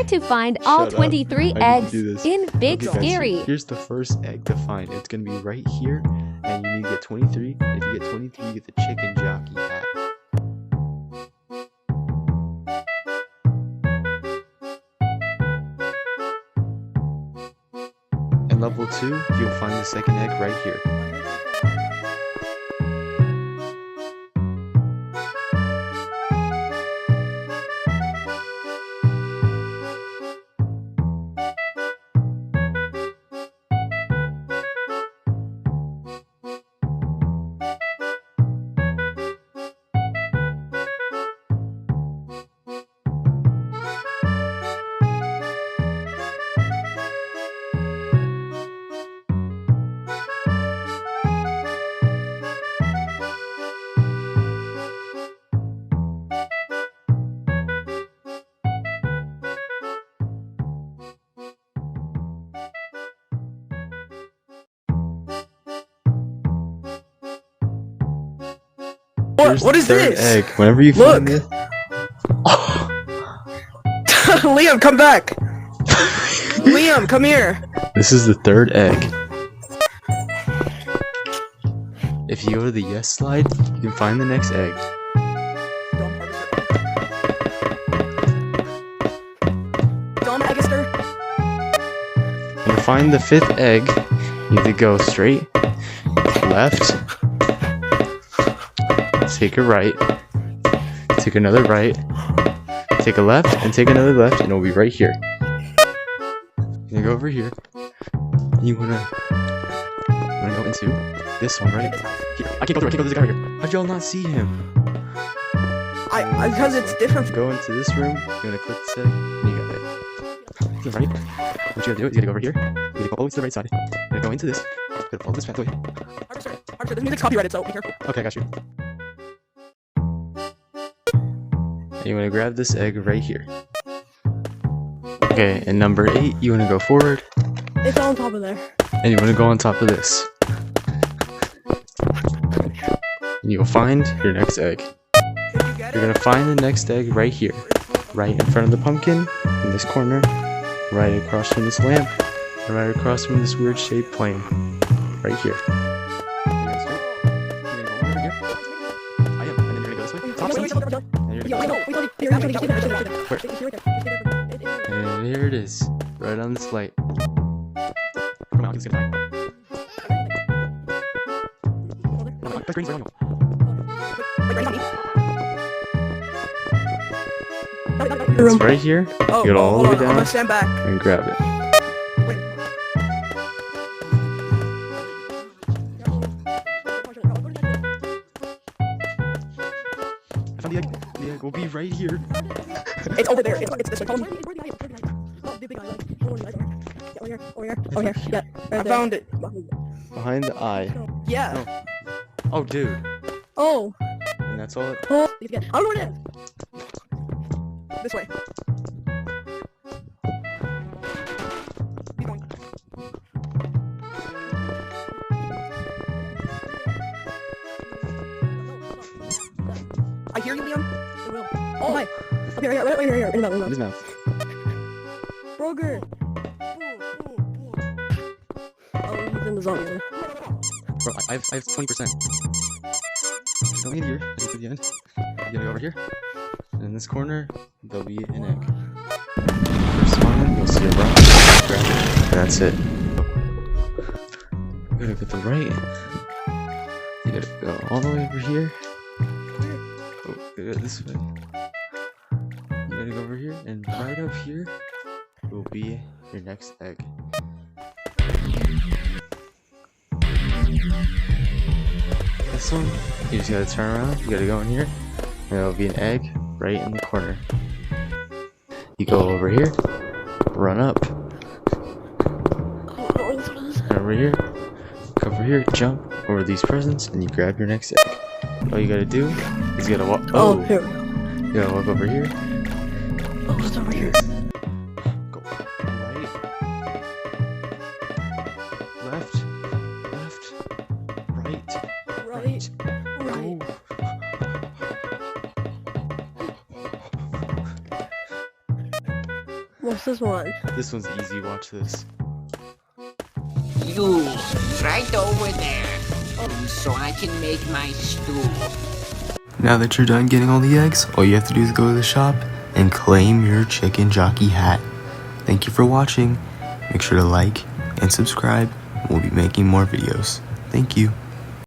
to find all 23 eggs in Big Okay, Scary. guys, here's the first egg to find. It's gonna be right here, and you need to get 23. If you get 23, you get the chicken jockey hat. In level 2, you'll find the second egg right here. What is third this? egg. Whenever you find it. Liam, come back! Liam, come here! This is the third egg. If you go to the yes slide, you can find the next egg. To find the fifth egg, you need to go straight, left, take a right, take another right, take a left, and take another left, and it'll be right here. You're gonna go over here. You wanna go into this one, right? Here. I can't go through. I can't go through this guy right here. How'd y'all not see him? Because it's different. Go into this room. You're gonna click this egg, and you got it. To the right. What you gotta do is you gotta go over here. You gotta go all the way to the right side. You're gonna go into this. You're gonna follow this pathway. Archer, this music's copyrighted, so be careful. Okay, I got you. And you wanna grab this egg right here. Okay, and number 8, you wanna go forward. It's on top of there. And you wanna go on top of this. And you'll find your next egg. You're gonna find the next egg right here. Right in front of the pumpkin, in this corner, right across from this lamp, and right across from this weird shaped plane. Right here. And here it is, right on this light. Come on, it's right here. Oh, Get all the way down. I'm gonna stand back. And grab it. I found the egg. The egg will be right here. It's over there. It's this way. Over here. Yeah. I found it. Behind the eye. Yeah. Oh, dude. Oh. And that's all it. Oh. I don't know where it is. This way. Keep going. I hear you, Liam. It will. Oh, hi. Up here, right here. In his mouth. Broger. Oh, he's in the zone. Bro, I have 20%. Go in here. Get to the end. You gotta go over here. And in this corner, there'll be an egg. First one, you'll see a rock. Grab it. And that's it. You gotta go to the right. You gotta go all the way over here. Oh, you go this way. You gotta go over here, and right up here will be your next egg. This one, you just gotta turn around. You gotta go in here, and there'll be an egg right in the corner. You go over here, run up, and over here, come over here, jump over these presents, and you grab your next egg. All you gotta do is you gotta walk. Oh, here. You gotta walk over here. Oh, it's over here. Go right, left, right. Go. What's this one? This one's easy. Watch this. You, right over there, so I can make my stew. Now that you're done getting all the eggs, all you have to do is go to the shop and claim your chicken jockey hat. Thank you for watching. Make sure to like and subscribe. We'll be making more videos. Thank you.